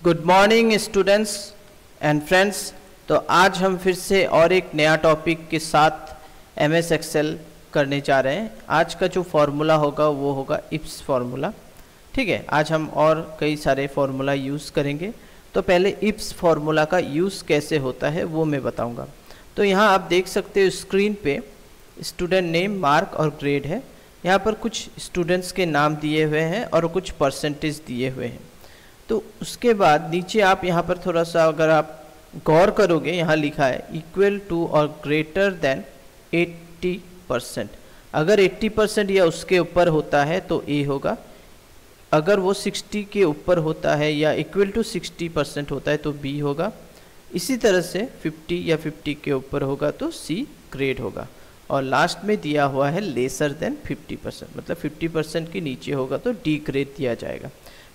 Good morning students and friends. तो आज हम फिर से और एक नया टॉपिक के साथ एमएस एक्सेल करने जा रहे हैं। आज का जो फॉर्मूला होगा वो होगा इफ्स फार्मूला। ठीक है, आज हम और कई सारे फार्मूला यूज़ करेंगे। तो पहले इफ्स फार्मूला का यूज़ कैसे होता है वो मैं बताऊंगा। तो यहाँ आप देख सकते हो स्क्रीन पे स्टूडेंट नेम, मार्क और ग्रेड है। यहाँ पर कुछ स्टूडेंट्स के नाम दिए हुए हैं और कुछ परसेंटेज दिए हुए हैं। तो उसके बाद नीचे आप यहाँ पर थोड़ा सा अगर आप गौर करोगे, यहाँ लिखा है इक्वल टू और ग्रेटर देन 80%। अगर 80% या उसके ऊपर होता है तो ए होगा, अगर वो 60 के ऊपर होता है या इक्वल टू 60% होता है तो बी होगा। इसी तरह से 50 या 50 के ऊपर होगा तो सी ग्रेड होगा। और लास्ट में दिया हुआ है लेसर देन 50%, मतलब 50% के नीचे होगा तो डी ग्रेड दिया जाएगा।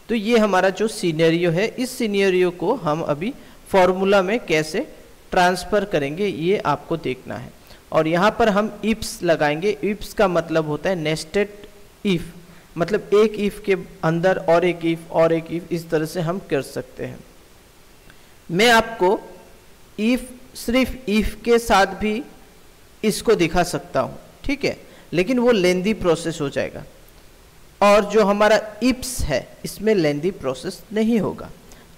तो ये हमारा जो सिनेरियो है, इस सिनेरियो को हम अभी फॉर्मूला में कैसे ट्रांसफ़र करेंगे ये आपको देखना है। और यहाँ पर हम इफ्स लगाएंगे। इफ्स का मतलब होता है नेस्टेड इफ़, मतलब एक इफ़ के अंदर और एक इफ़ और एक इफ़, इस तरह से हम कर सकते हैं। मैं आपको इफ़ सिर्फ इफ़ के साथ भी इसको दिखा सकता हूँ, ठीक है, लेकिन वो लेंदी प्रोसेस हो जाएगा। और जो हमारा इफ्स है इसमें लेंदी प्रोसेस नहीं होगा।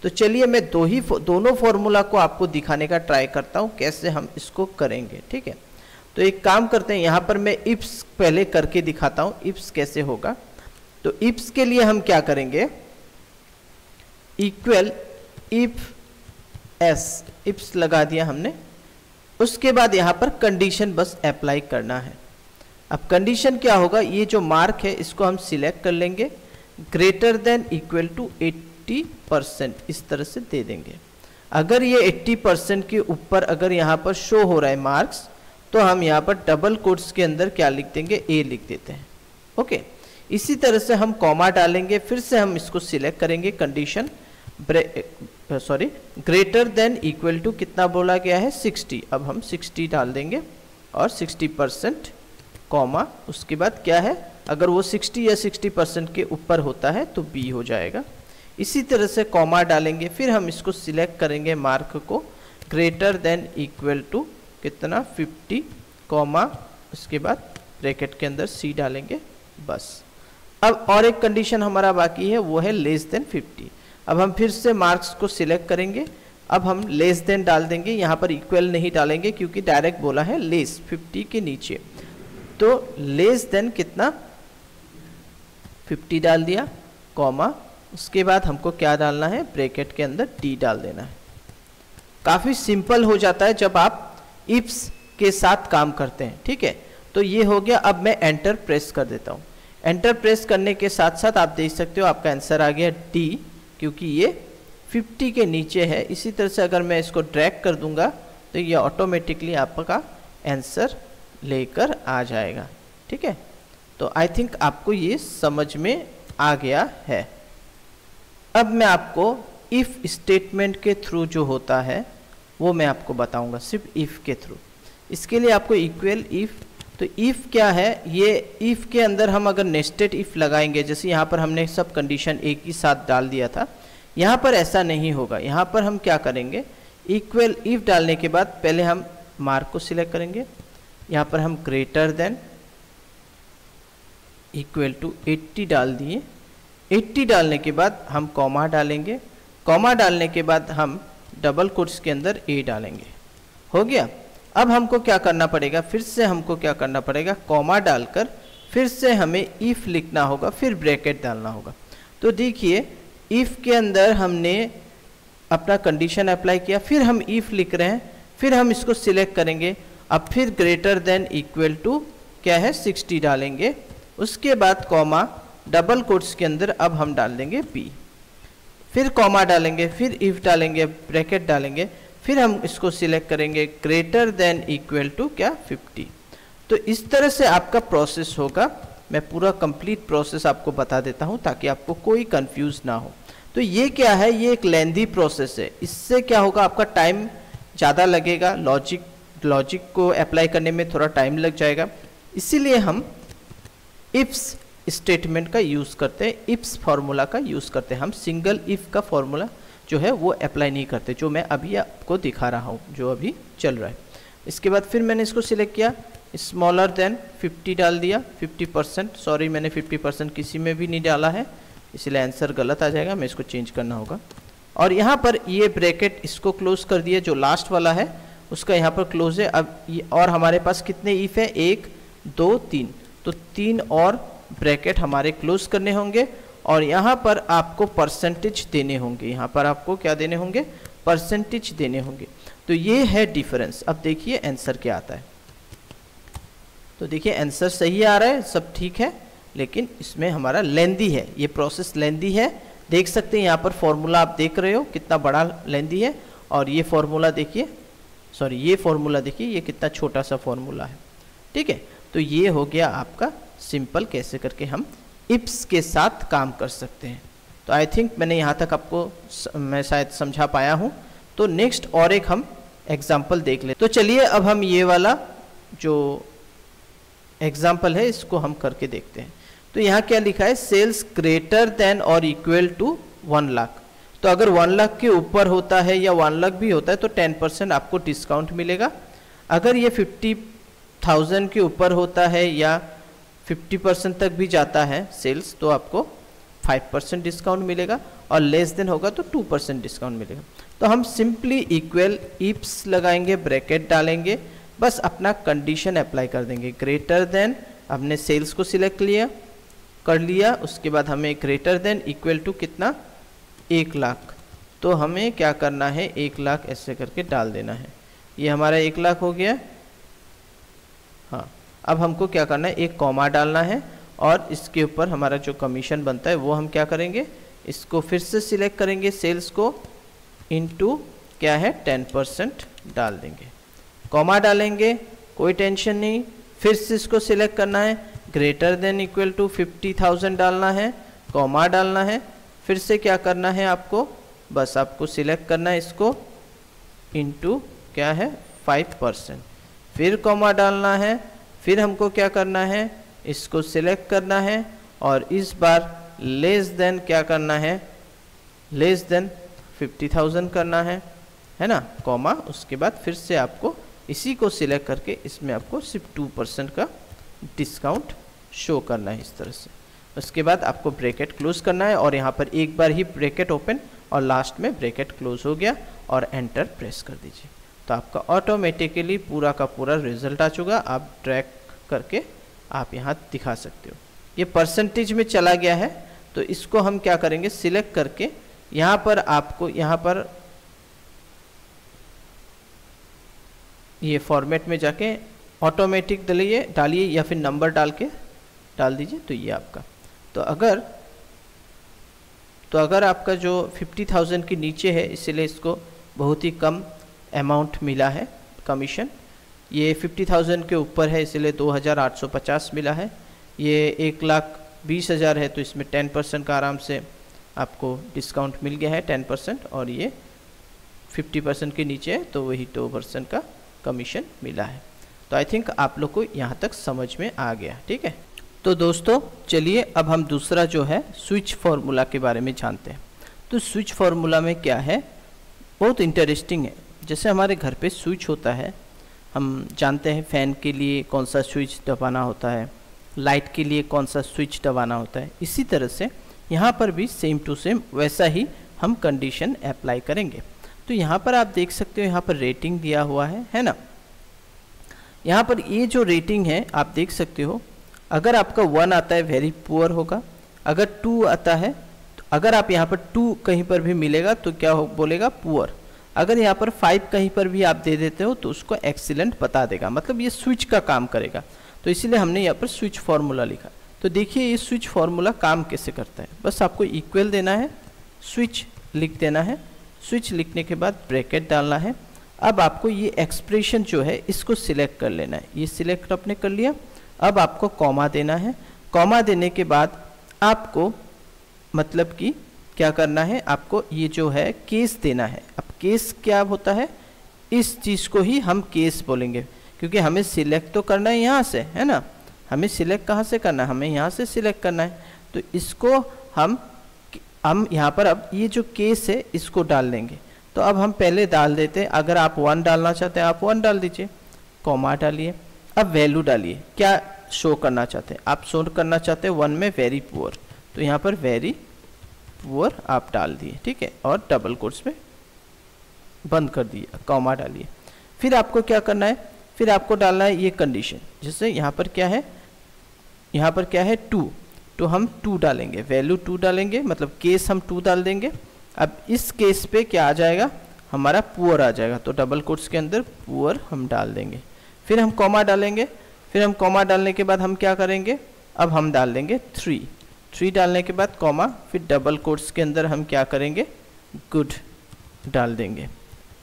तो चलिए मैं दोनों फॉर्मूला को आपको दिखाने का ट्राई करता हूँ कैसे हम इसको करेंगे। ठीक है, तो एक काम करते हैं, यहाँ पर मैं इफ्स पहले करके दिखाता हूँ इफ्स कैसे होगा। तो इफ्स के लिए हम क्या करेंगे, इक्वल इफ एस, इफ्स लगा दिया हमने। उसके बाद यहाँ पर कंडीशन बस अप्लाई करना है। अब कंडीशन क्या होगा, ये जो मार्क है इसको हम सिलेक्ट कर लेंगे, ग्रेटर देन इक्वल टू 80%, इस तरह से दे देंगे। अगर ये 80% के ऊपर अगर यहाँ पर शो हो रहा है मार्क्स, तो हम यहाँ पर डबल कोट्स के अंदर क्या लिख देंगे, ए लिख देते हैं। ओके, इसी तरह से हम कॉमा डालेंगे, फिर से हम इसको सिलेक्ट करेंगे, condition greater than equal to कितना बोला गया है 60। अब हम 60 डाल देंगे और 60% कॉमा, उसके बाद क्या है, अगर वो 60 या 60% के ऊपर होता है तो बी हो जाएगा। इसी तरह से कॉमा डालेंगे, फिर हम इसको सिलेक्ट करेंगे मार्क को, ग्रेटर देन इक्वल टू कितना 50 कॉमा, उसके बाद ब्रैकेट के अंदर सी डालेंगे बस। अब और एक कंडीशन हमारा बाकी है, वो है लेस देन 50। अब हम फिर से मार्क्स को सिलेक्ट करेंगे, अब हम लेस देन डाल देंगे, यहाँ पर इक्वल नहीं डालेंगे क्योंकि डायरेक्ट बोला है लेस 50 के नीचे। तो लेस देन कितना 50 डाल दिया कॉमा, उसके बाद हमको क्या डालना है, ब्रैकेट के अंदर डी डाल देना है। काफ़ी सिंपल हो जाता है जब आप इफ्स के साथ काम करते हैं। ठीक है, तो ये हो गया। अब मैं एंटर प्रेस कर देता हूँ। एंटर प्रेस करने के साथ साथ आप देख सकते हो आपका आंसर आ गया डी, क्योंकि ये 50 के नीचे है। इसी तरह से अगर मैं इसको ड्रैग कर दूंगा तो ये ऑटोमेटिकली आपका आंसर लेकर आ जाएगा। ठीक है, तो आई थिंक आपको ये समझ में आ गया है। अब मैं आपको इफ़ स्टेटमेंट के थ्रू जो होता है वो मैं आपको बताऊंगा, सिर्फ इफ़ के थ्रू। इसके लिए आपको इक्वल इफ़, तो इफ़ क्या है, ये इफ़ के अंदर हम अगर नेस्टेड इफ़ लगाएंगे, जैसे यहाँ पर हमने सब कंडीशन एक ही साथ डाल दिया था, यहाँ पर ऐसा नहीं होगा। यहाँ पर हम क्या करेंगे, इक्वल इफ़ डालने के बाद पहले हम मार्क को सिलेक्ट करेंगे, यहाँ पर हम ग्रेटर देन इक्वल टू 80 डाल दिए। 80 डालने के बाद हम कॉमा डालेंगे, कॉमा डालने के बाद हम डबल कोट्स के अंदर ए डालेंगे। हो गया। अब हमको क्या करना पड़ेगा, फिर से हमको क्या करना पड़ेगा, कॉमा डालकर फिर से हमें इफ़ लिखना होगा, फिर ब्रैकेट डालना होगा। तो देखिए इफ़ के अंदर हमने अपना कंडीशन अप्लाई किया, फिर हम इफ़ लिख रहे हैं, फिर हम इसको सिलेक्ट करेंगे, अब फिर ग्रेटर देन इक्वल टू क्या है 60 डालेंगे, उसके बाद कॉमा डबल कोट्स के अंदर अब हम डाल देंगे बी, फिर कॉमा डालेंगे, फिर इफ़ डालेंगे, ब्रैकेट डालेंगे, फिर हम इसको सिलेक्ट करेंगे ग्रेटर देन इक्वल टू क्या 50। तो इस तरह से आपका प्रोसेस होगा। मैं पूरा कंप्लीट प्रोसेस आपको बता देता हूँ ताकि आपको कोई कंफ्यूज ना हो। तो ये क्या है, ये एक लेंदी प्रोसेस है। इससे क्या होगा, आपका टाइम ज़्यादा लगेगा, लॉजिक को अप्लाई करने में थोड़ा टाइम लग जाएगा। इसीलिए हम इफ्स स्टेटमेंट का यूज़ करते हैं, इफ्स फार्मूला का यूज़ करते हैं। हम सिंगल इफ़ का फॉर्मूला जो है वो अप्लाई नहीं करते, जो मैं अभी आपको दिखा रहा हूँ, जो अभी चल रहा है। इसके बाद फिर मैंने इसको सिलेक्ट किया, स्मॉलर देन 50 डाल दिया, 50%, सॉरी मैंने 50% किसी में भी नहीं डाला है, इसलिए आंसर गलत आ जाएगा, मैं इसको चेंज करना होगा। और यहाँ पर ये ब्रैकेट इसको क्लोज कर दिया, जो लास्ट वाला है उसका यहाँ पर क्लोज है। अब ये, और हमारे पास कितने इफ है, 1 2 3, तो 3 और ब्रैकेट हमारे क्लोज करने होंगे। और यहाँ पर आपको परसेंटेज देने होंगे, यहाँ पर आपको क्या देने होंगे, परसेंटेज देने होंगे। तो ये है डिफरेंस। अब देखिए आंसर क्या आता है। तो देखिए आंसर सही आ रहा है, सब ठीक है, लेकिन इसमें हमारा लेंदी है, ये प्रोसेस लेंदी है। देख सकते हैं यहाँ पर फॉर्मूला आप देख रहे हो कितना बड़ा लेंदी है, और ये फॉर्मूला देखिए, सॉरी ये फॉर्मूला देखिए ये कितना छोटा सा फॉर्मूला है। ठीक है, तो ये हो गया आपका सिंपल कैसे करके हम इप्स के साथ काम कर सकते हैं। तो आई थिंक मैंने यहाँ तक आपको मैं शायद समझा पाया हूँ। तो नेक्स्ट और एक हम एग्जाम्पल देख ले। तो चलिए अब हम ये वाला जो एग्जाम्पल है इसको हम करके देखते हैं। तो यहाँ क्या लिखा है, सेल्स ग्रेटर देन और इक्वल टू 1 लाख। तो अगर 1 लाख के ऊपर होता है या 1 लाख भी होता है तो 10% आपको डिस्काउंट मिलेगा। अगर ये 50,000 के ऊपर होता है या 50% तक भी जाता है सेल्स तो आपको 5% डिस्काउंट मिलेगा, और लेस देन होगा तो 2% डिस्काउंट मिलेगा। तो हम सिंपली इक्वल इप्स लगाएंगे, ब्रैकेट डालेंगे, बस अपना कंडीशन अप्लाई कर देंगे। ग्रेटर देन, हमने सेल्स को सिलेक्ट कर लिया, उसके बाद हमें ग्रेटर देन इक्वल टू कितना, 1 लाख। तो हमें क्या करना है, 1 लाख ऐसे करके डाल देना है। ये हमारा 1 लाख हो गया। हाँ, अब हमको क्या करना है, एक कॉमा डालना है, और इसके ऊपर हमारा जो कमीशन बनता है वो हम क्या करेंगे, इसको फिर से सिलेक्ट करेंगे, सेल्स को इनटू क्या है 10% डाल देंगे, कॉमा डालेंगे, कोई टेंशन नहीं। फिर से इसको सिलेक्ट करना है, ग्रेटर देन इक्वल टू 50,000 डालना है, कॉमा डालना है। फिर से क्या करना है आपको, बस आपको सिलेक्ट करना है इसको इनटू क्या है 5%, फिर कॉमा डालना है। फिर हमको क्या करना है, इसको सिलेक्ट करना है, और इस बार लेस देन क्या करना है, लेस देन 50,000 करना है ना, कॉमा। उसके बाद फिर से आपको इसी को सिलेक्ट करके इसमें आपको सिर्फ 2% का डिस्काउंट शो करना है इस तरह से। उसके बाद आपको ब्रैकेट क्लोज करना है, और यहाँ पर एक बार ही ब्रैकेट ओपन और लास्ट में ब्रैकेट क्लोज हो गया, और एंटर प्रेस कर दीजिए। तो आपका ऑटोमेटिकली पूरा का पूरा रिजल्ट आ चुका। आप ट्रैक करके आप यहाँ दिखा सकते हो। ये परसेंटेज में चला गया है, तो इसको हम क्या करेंगे, सिलेक्ट करके यहाँ पर आपको यहाँ पर ये फॉर्मेट में जाके ऑटोमेटिक डालिए या फिर नंबर डाल दीजिए। तो ये आपका तो अगर आपका जो 50,000 के नीचे है, इसलिए इसको बहुत ही कम अमाउंट मिला है कमीशन। ये 50,000 के ऊपर है इसलिए 2,850 मिला है। ये 1,20,000 है तो इसमें 10% का आराम से आपको डिस्काउंट मिल गया है 10%, और ये 50% के नीचे है तो वही 2% का कमीशन मिला है। तो आई थिंक आप लोग को यहाँ तक समझ में आ गया। ठीक है, तो दोस्तों चलिए अब हम दूसरा जो है स्विच फार्मूला के बारे में जानते हैं। तो स्विच फार्मूला में क्या है, बहुत इंटरेस्टिंग है। जैसे हमारे घर पे स्विच होता है, हम जानते हैं फ़ैन के लिए कौन सा स्विच दबाना होता है, लाइट के लिए कौन सा स्विच दबाना होता है। इसी तरह से यहाँ पर भी सेम टू सेम वैसा ही हम कंडीशन अप्लाई करेंगे। तो यहाँ पर आप देख सकते हो, यहाँ पर रेटिंग दिया हुआ है ना। यहाँ पर ये जो रेटिंग है आप देख सकते हो, अगर आपका 1 आता है वेरी पुअर होगा, अगर 2 आता है तो अगर आप यहाँ पर 2 कहीं पर भी मिलेगा तो क्या बोलेगा पुअर। अगर यहाँ पर 5 कहीं पर भी आप दे देते हो तो उसको एक्सीलेंट बता देगा, मतलब ये स्विच का काम करेगा। तो इसीलिए हमने यहाँ पर स्विच फार्मूला लिखा। तो देखिए ये स्विच फार्मूला काम कैसे करता है। बस आपको इक्वल देना है, स्विच लिख देना है, स्विच लिखने के बाद ब्रैकेट डालना है। अब आपको ये एक्सप्रेशन जो है इसको सिलेक्ट कर लेना है, ये सिलेक्ट आपने कर लिया। अब आपको कॉमा देना है, कॉमा देने के बाद आपको मतलब कि क्या करना है, आपको ये जो है केस देना है। अब केस क्या होता है, इस चीज़ को ही हम केस बोलेंगे, क्योंकि हमें सिलेक्ट तो करना है यहाँ से, है ना। हमें सिलेक्ट कहाँ से करना है, हमें यहाँ से सिलेक्ट करना है। तो इसको हम हम यहाँ पर अब ये जो केस है इसको डाल देंगे। तो अब हम पहले डाल देते हैं, अगर आप 1 डालना चाहते हैं आप 1 डाल दीजिए, कॉमा डालिए। अब वैल्यू डालिए, क्या शो करना चाहते हैं आप? शो करना चाहते हैं 1 में वेरी पुअर, तो यहाँ पर वेरी पुअर आप डाल दिए, ठीक है, और डबल कोट्स में बंद कर दिए, कॉमा डालिए। फिर आपको क्या करना है, फिर आपको डालना है ये कंडीशन, जैसे यहाँ पर क्या है, यहाँ पर क्या है 2, तो हम 2 डालेंगे, वैल्यू 2 डालेंगे, मतलब केस हम 2 डाल देंगे। अब इस केस पे क्या आ जाएगा, हमारा पुअर आ जाएगा, तो डबल कोट्स के अंदर पुअर हम डाल देंगे। फिर हम कॉमा डालेंगे, फिर हम कॉमा डालने के बाद हम क्या करेंगे, अब हम डाल देंगे 3 डालने के बाद कॉमा, फिर डबल कोट्स के अंदर हम क्या करेंगे, गुड डाल देंगे।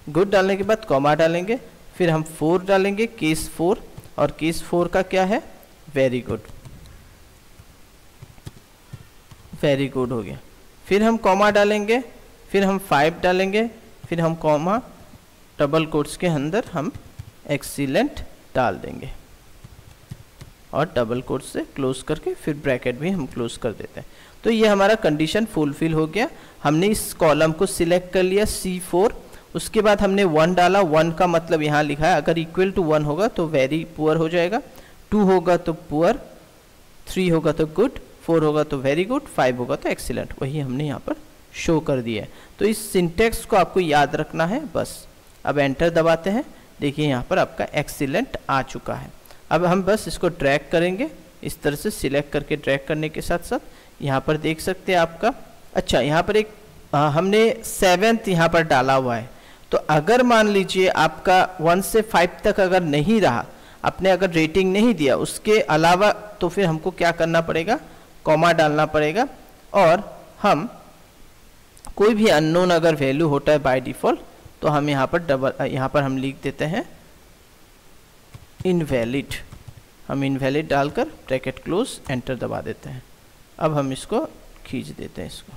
गुड डालने के बाद कॉमा डालेंगे, फिर हम 4 डालेंगे, केस 4, और केस 4 का क्या है, वेरी गुड, वेरी गुड हो गया। फिर हम कॉमा डालेंगे, फिर हम 5 डालेंगे, फिर हम कॉमा, डबल कोट्स के अंदर हम एक्सीलेंट डाल देंगे, और डबल कोट से क्लोज करके फिर ब्रैकेट भी हम क्लोज कर देते हैं। तो ये हमारा कंडीशन फुलफिल हो गया। हमने इस कॉलम को सिलेक्ट कर लिया C4, उसके बाद हमने 1 डाला, 1 का मतलब यहाँ लिखा है, अगर इक्वल टू 1 होगा तो वेरी पुअर हो जाएगा, 2 होगा तो पुअर, 3 होगा तो गुड, 4 होगा तो वेरी गुड, 5 होगा तो एक्सीलेंट, वही हमने यहाँ पर शो कर दिया है। तो इस सिंटेक्स को आपको याद रखना है बस। अब एंटर दबाते हैं, देखिए यहाँ पर आपका एक्सीलेंट आ चुका है। अब हम बस इसको ड्रैग करेंगे, इस तरह से सिलेक्ट करके ड्रैग करने के साथ साथ यहाँ पर देख सकते हैं आपका, अच्छा यहाँ पर एक हमने 7th यहाँ पर डाला हुआ है। तो अगर मान लीजिए आपका 1 से 5 तक अगर नहीं रहा, आपने अगर रेटिंग नहीं दिया उसके अलावा, तो फिर हमको क्या करना पड़ेगा, कॉमा डालना पड़ेगा, और हम कोई भी अननोन अगर वैल्यू होता है बाय डिफ़ॉल्ट, तो हम यहाँ पर यहाँ पर हम लिख देते हैं इनवैलिड, हम इनवैलिड डालकर ब्रैकेट क्लोज, एंटर दबा देते हैं। अब हम इसको खींच देते हैं इसको,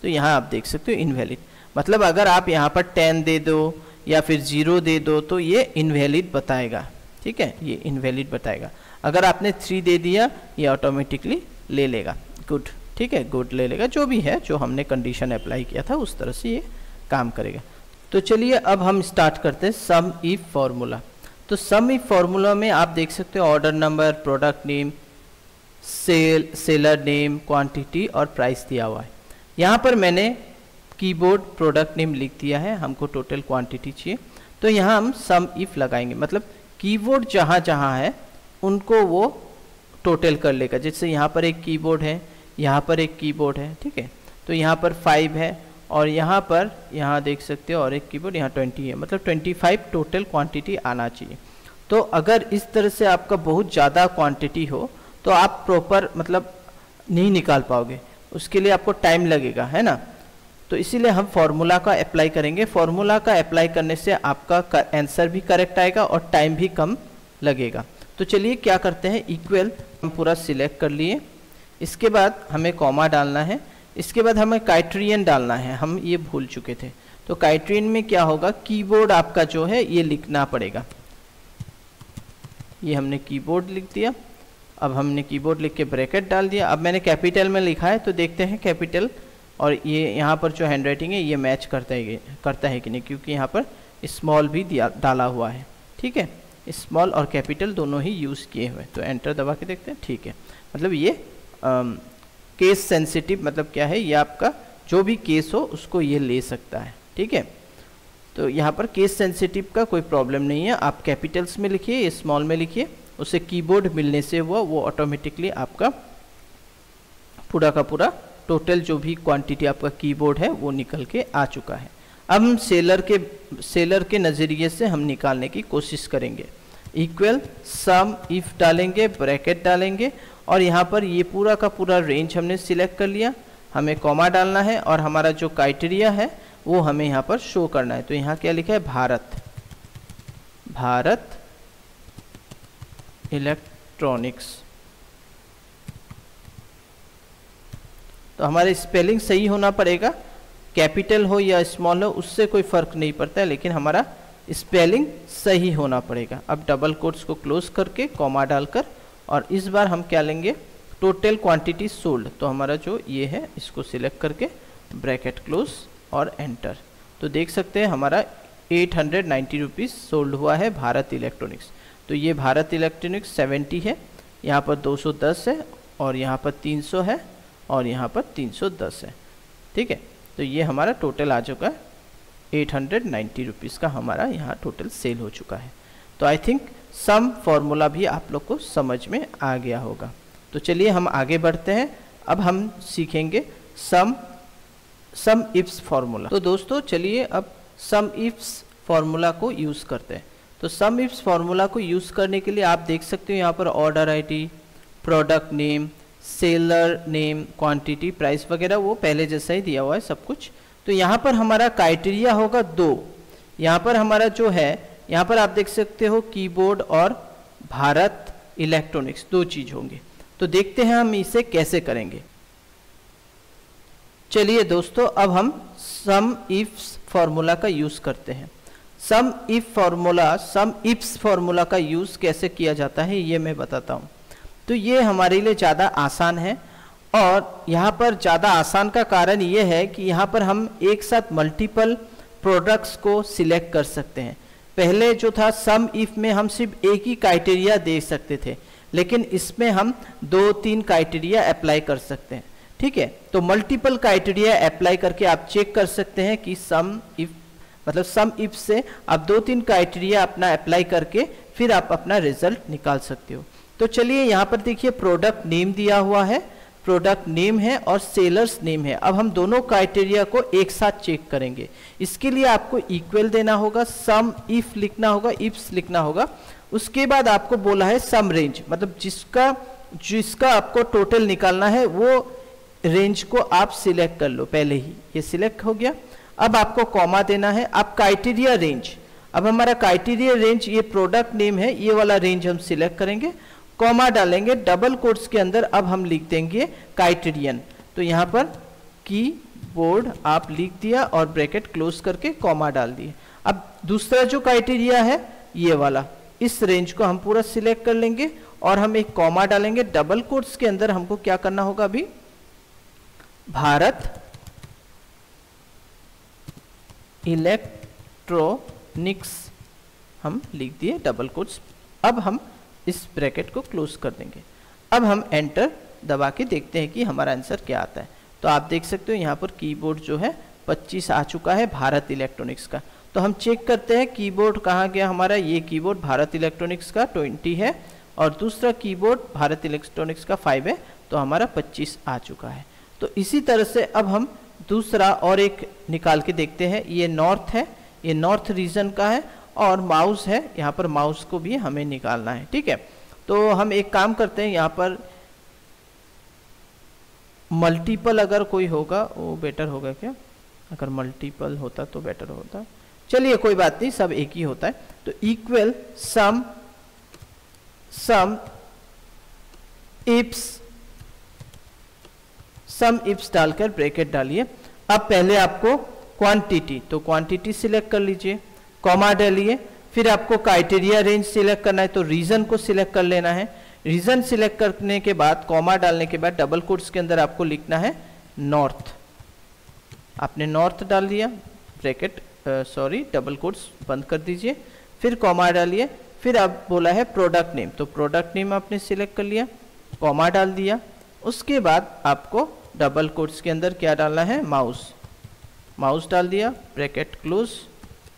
तो यहाँ आप देख सकते हो इनवैलिड, मतलब अगर आप यहाँ पर 10 दे दो या फिर 0 दे दो तो ये इनवैलिड बताएगा, ठीक है, ये इनवैलिड बताएगा। अगर आपने 3 दे दिया ये ऑटोमेटिकली ले लेगा गुड, ठीक है, गुड ले लेगा, जो भी है, जो हमने कंडीशन अप्लाई किया था उस तरह से ये काम करेगा। तो चलिए अब हम स्टार्ट करते हैं सम इफ फॉर्मूला। तो सम इफ फॉर्मूला में आप देख सकते हो order number, product name, seller name, quantity और प्राइस दिया हुआ है। यहाँ पर मैंने कीबोर्ड प्रोडक्ट नेम लिख दिया है, हमको टोटल क्वांटिटी चाहिए, तो यहाँ हम सम इफ लगाएंगे, मतलब कीबोर्ड जहाँ जहाँ है उनको वो टोटल कर लेगा। जैसे यहाँ पर एक कीबोर्ड है, यहाँ पर एक कीबोर्ड है, ठीक है, तो यहाँ पर 5 है, और यहाँ पर यहाँ देख सकते हो और एक कीबोर्ड, यहाँ 20 है, मतलब 25 टोटल क्वांटिटी आना चाहिए। तो अगर इस तरह से आपका बहुत ज़्यादा क्वांटिटी हो तो आप प्रॉपर मतलब नहीं निकाल पाओगे, उसके लिए आपको टाइम लगेगा, है ना। तो इसीलिए हम फॉर्मूला का अप्लाई करेंगे। फॉर्मूला का अप्लाई करने से आपका आंसर भी करेक्ट आएगा और टाइम भी कम लगेगा। तो चलिए क्या करते हैं, इक्वल हम पूरा सिलेक्ट कर लिए, इसके बाद हमें कॉमा डालना है, इसके बाद हमें क्राइटेरियन डालना है, हम ये भूल चुके थे। तो क्राइटेरियन में क्या होगा, कीबोर्ड आपका जो है ये लिखना पड़ेगा, ये हमने कीबोर्ड लिख दिया। अब हमने कीबोर्ड लिख के ब्रैकेट डाल दिया। अब मैंने कैपिटल में लिखा है तो देखते हैं कैपिटल और ये यहाँ पर जो हैंडराइटिंग है ये मैच करता है कि नहीं, क्योंकि यहाँ पर स्मॉल भी डाला हुआ है, ठीक है, स्मॉल और कैपिटल दोनों ही यूज़ किए हुए। तो एंटर दबा के देखते हैं, ठीक है, मतलब ये केस सेंसिटिव, मतलब क्या है, ये आपका जो भी केस हो उसको ये ले सकता है, ठीक है। तो यहाँ पर केस सेंसिटिव का कोई प्रॉब्लम नहीं है, आप कैपिटल्स में लिखिए, स्मॉल में लिखिए, उसे कीबोर्ड मिलने से वो ऑटोमेटिकली आपका पूरा का पूरा टोटल जो भी क्वांटिटी आपका कीबोर्ड है वो निकल के आ चुका है। अब हम सेलर के नज़रिए से हम निकालने की कोशिश करेंगे। इक्वल सम इफ डालेंगे, ब्रैकेट डालेंगे, और यहाँ पर ये पूरा का पूरा रेंज हमने सिलेक्ट कर लिया, हमें कॉमा डालना है और हमारा जो क्राइटेरिया है वो हमें यहाँ पर शो करना है। तो यहाँ क्या लिखा है, भारत इलेक्ट्रॉनिक्स। तो हमारे स्पेलिंग सही होना पड़ेगा, कैपिटल हो या स्मॉल हो उससे कोई फ़र्क नहीं पड़ता है, लेकिन हमारा स्पेलिंग सही होना पड़ेगा। अब डबल कोट्स को क्लोज करके कॉमा डालकर, और इस बार हम क्या लेंगे, टोटल क्वांटिटी सोल्ड, तो हमारा जो ये है इसको सिलेक्ट करके ब्रैकेट क्लोज और एंटर। तो देख सकते हैं हमारा 890 रुपीज़ सोल्ड हुआ है भारत इलेक्ट्रॉनिक्स। तो ये भारत इलेक्ट्रॉनिक्स 70 है, यहाँ पर 210 है और यहाँ पर 300 है और यहाँ पर 310 है। ठीक है, तो ये हमारा टोटल आ चुका है 890 रुपीज़ का हमारा यहाँ टोटल सेल हो चुका है। तो आई थिंक सम फॉर्मूला भी आप लोग को समझ में आ गया होगा। तो चलिए हम आगे बढ़ते हैं। अब हम सीखेंगे सम इफ्स फार्मूला। तो दोस्तों चलिए अब सम इफ्स फार्मूला को यूज़ करते हैं। तो सम इफ्स फार्मूला को यूज़ करने के लिए आप देख सकते हो यहाँ पर order ID, product name, seller name, quantity, price वगैरह वो पहले जैसा ही दिया हुआ है सब कुछ। तो यहाँ पर हमारा क्राइटेरिया होगा 2। यहाँ पर हमारा जो है, यहाँ पर आप देख सकते हो कीबोर्ड और भारत इलेक्ट्रॉनिक्स 2 चीज़ होंगे। तो देखते हैं हम इसे कैसे करेंगे। चलिए दोस्तों अब हम सम इफ्स फार्मूला का यूज़ करते हैं। सम इफ्स फार्मूला का यूज़ कैसे किया जाता है ये मैं बताता हूँ। तो ये हमारे लिए ज़्यादा आसान है, और यहाँ पर ज़्यादा आसान का कारण ये है कि यहाँ पर हम एक साथ मल्टीपल प्रोडक्ट्स को सिलेक्ट कर सकते हैं। पहले जो था सम इफ में हम सिर्फ एक ही क्राइटेरिया दे सकते थे, लेकिन इसमें हम 2-3 क्राइटेरिया अप्लाई कर सकते हैं। ठीक है, तो मल्टीपल क्राइटेरिया अप्लाई करके आप चेक कर सकते हैं कि सम इफ से आप 2-3 क्राइटेरिया अपना अप्लाई करके फिर आप अपना रिजल्ट निकाल सकते हो। तो चलिए यहाँ पर देखिए प्रोडक्ट नेम दिया हुआ है, प्रोडक्ट नेम है और सेलर्स नेम है। अब हम दोनों क्राइटेरिया को एक साथ चेक करेंगे। इसके लिए आपको इक्वल देना होगा, सम इफ लिखना होगा, इफ्स लिखना होगा। उसके बाद आपको बोला है सम रेंज, मतलब जिसका आपको टोटल निकालना है वो रेंज को आप सिलेक्ट कर लो। पहले ही ये सिलेक्ट हो गया। अब आपको कॉमा देना है। अब क्राइटेरिया रेंज, अब हमारा क्राइटेरिया रेंज ये प्रोडक्ट नेम है, ये वाला रेंज हम सिलेक्ट करेंगे, कॉमा डालेंगे, डबल कोट्स के अंदर अब हम लिख देंगे क्राइटेरियन। तो यहाँ पर कीबोर्ड आप लिख दिया और ब्रैकेट क्लोज करके कॉमा डाल दिए। अब दूसरा जो क्राइटेरिया है ये वाला, इस रेंज को हम पूरा सिलेक्ट कर लेंगे और हम एक कॉमा डालेंगे। डबल कोट्स के अंदर हमको क्या करना होगा, अभी भारत इलेक्ट्रॉनिक्स हम लिख दिए डबल कोट्स। अब हम इस ब्रैकेट को क्लोज कर देंगे। अब हम एंटर दबा के देखते हैं कि हमारा आंसर क्या आता है। तो आप देख सकते हो यहाँ पर कीबोर्ड जो है 25 आ चुका है भारत इलेक्ट्रॉनिक्स का। तो हम चेक करते हैं कीबोर्ड कहाँ गया हमारा। ये कीबोर्ड भारत इलेक्ट्रॉनिक्स का 20 है और दूसरा कीबोर्ड भारत इलेक्ट्रॉनिक्स का 5 है, तो हमारा 25 आ चुका है। तो इसी तरह से अब हम दूसरा और एक निकाल के देखते हैं। ये नॉर्थ है, ये नॉर्थ रीजन का है और माउस है, यहाँ पर माउस को भी हमें निकालना है। ठीक है, तो हम एक काम करते हैं, यहाँ पर मल्टीपल अगर कोई होगा वो बेटर होगा क्या? अगर मल्टीपल होता तो बेटर होता। चलिए कोई बात नहीं, सब एक ही होता है। तो इक्वल सम इफ्स डालकर ब्रैकेट डालिए। अब पहले आपको क्वांटिटी, तो क्वांटिटी सिलेक्ट कर लीजिए, कॉमा डालिए, फिर आपको क्राइटेरिया रेंज सिलेक्ट करना है तो रीजन को सिलेक्ट कर लेना है। रीजन सिलेक्ट करने के बाद कॉमा डालने के बाद डबल कोट्स के अंदर आपको लिखना है नॉर्थ। आपने नॉर्थ डाल दिया, ब्रैकेट डबल कोट्स बंद कर दीजिए, फिर कॉमा डालिए, फिर आप बोला है प्रोडक्ट नेम, तो प्रोडक्ट नेम आपने सिलेक्ट कर लिया, कॉमा डाल दिया। उसके बाद आपको डबल कोट्स के अंदर क्या डालना है, माउस डाल दिया, bracket close,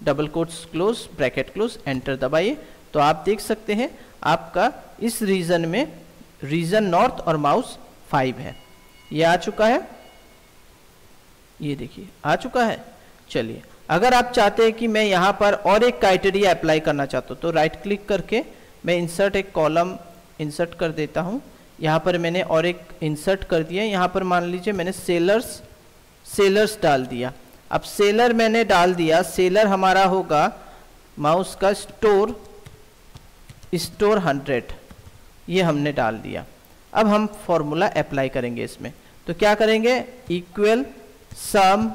double quotes close, bracket close, enter दबाइए। तो आप देख सकते हैं आपका इस रीजन में रीजन नॉर्थ और माउस 5 है। ये आ चुका है, ये देखिए आ चुका है। चलिए अगर आप चाहते हैं कि मैं यहाँ पर और एक क्राइटेरिया अप्लाई करना चाहता हूँ तो राइट क्लिक करके मैं इंसर्ट एक कॉलम इंसर्ट कर देता हूँ। यहाँ पर मैंने और एक इंसर्ट कर दिया। यहाँ पर मान लीजिए मैंने सेलर्स डाल दिया। अब सेलर मैंने डाल दिया, सेलर हमारा होगा माउस का स्टोर 100, ये हमने डाल दिया। अब हम फॉर्मूला अप्लाई करेंगे इसमें। तो क्या करेंगे, इक्वल सम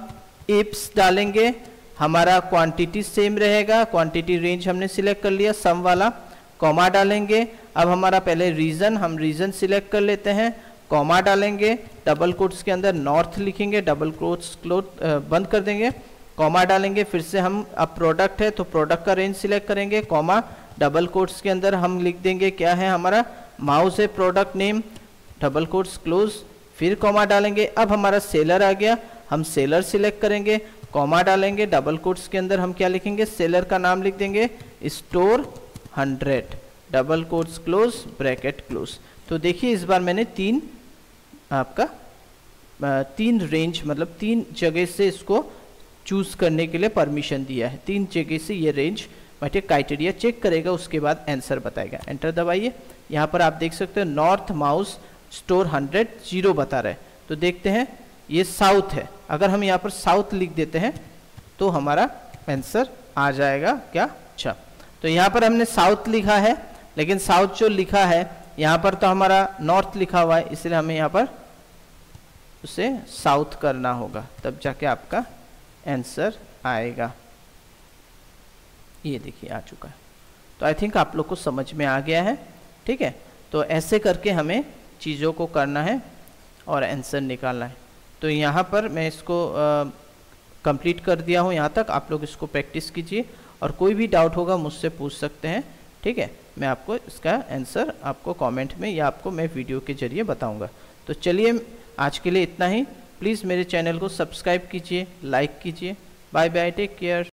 इफ्स डालेंगे, हमारा क्वांटिटी सेम रहेगा, क्वांटिटी रेंज हमने सिलेक्ट कर लिया सम वाला, कॉमा डालेंगे। अब हमारा पहले रीजन, हम रीजन सिलेक्ट कर लेते हैं, कॉमा डालेंगे, डबल कोट्स के अंदर नॉर्थ लिखेंगे, डबल कोट्स बंद कर देंगे, कॉमा डालेंगे, फिर से हम अब प्रोडक्ट है तो प्रोडक्ट का रेंज सिलेक्ट करेंगे, कॉमा, डबल कोट्स के अंदर हम लिख देंगे क्या है हमारा माउस है, product name, double quotes close, फिर कॉमा डालेंगे। अब हमारा सेलर आ गया, हम सेलर सिलेक्ट करेंगे, कॉमा डालेंगे, डबल कोट्स के अंदर हम क्या लिखेंगे, सेलर का नाम लिख देंगे store 100, double quotes close, bracket close. तो देखिए इस बार मैंने तीन रेंज मतलब 3 जगह से इसको चूज करने के लिए परमिशन दिया है, 3 जगह से ये रेंज मैट्रिक क्राइटेरिया चेक करेगा, उसके बाद आंसर बताएगा। एंटर दबाइए। यहाँ पर आप देख सकते हो नॉर्थ माउस स्टोर 100 0 बता रहे हैं। तो देखते हैं ये साउथ है, अगर हम यहाँ पर साउथ लिख देते हैं तो हमारा आंसर आ जाएगा क्या। अच्छा, तो यहाँ पर हमने साउथ लिखा है, लेकिन साउथ जो लिखा है यहाँ पर तो हमारा नॉर्थ लिखा हुआ है, इसलिए हमें यहाँ पर उसे साउथ करना होगा, तब जाके आपका आंसर आएगा। ये देखिए आ चुका है। तो आई थिंक आप लोग को समझ में आ गया है। ठीक है, तो ऐसे करके हमें चीज़ों को करना है और आंसर निकालना है। तो यहाँ पर मैं इसको कंप्लीट कर दिया हूँ, यहाँ तक आप लोग इसको प्रैक्टिस कीजिए और कोई भी डाउट होगा मुझसे पूछ सकते हैं। ठीक है, मैं आपको इसका आंसर आपको कमेंट में या आपको मैं वीडियो के जरिए बताऊंगा। तो चलिए आज के लिए इतना ही। प्लीज़ मेरे चैनल को सब्सक्राइब कीजिए, लाइक कीजिए। Bye bye, take care.